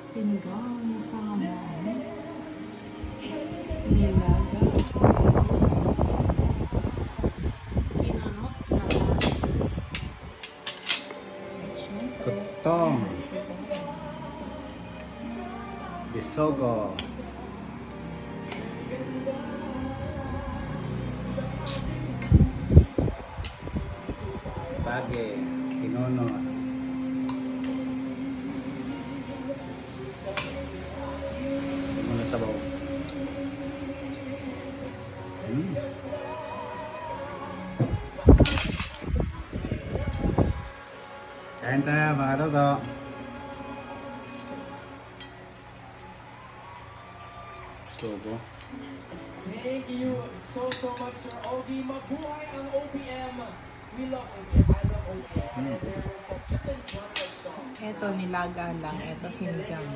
Sinigang na salmon. Nilaga. Pinanot na. Kutong. Bisogo. Bage. Pinonot. Muna sabaw. Kain tayo mga toto. Sobo. Thank you so much, Sir Ogie. Mabuhay ang OPM. We love OPM. I love OPM. And there was a certain genre of song. Ito nilaga lang. Ito sinigang.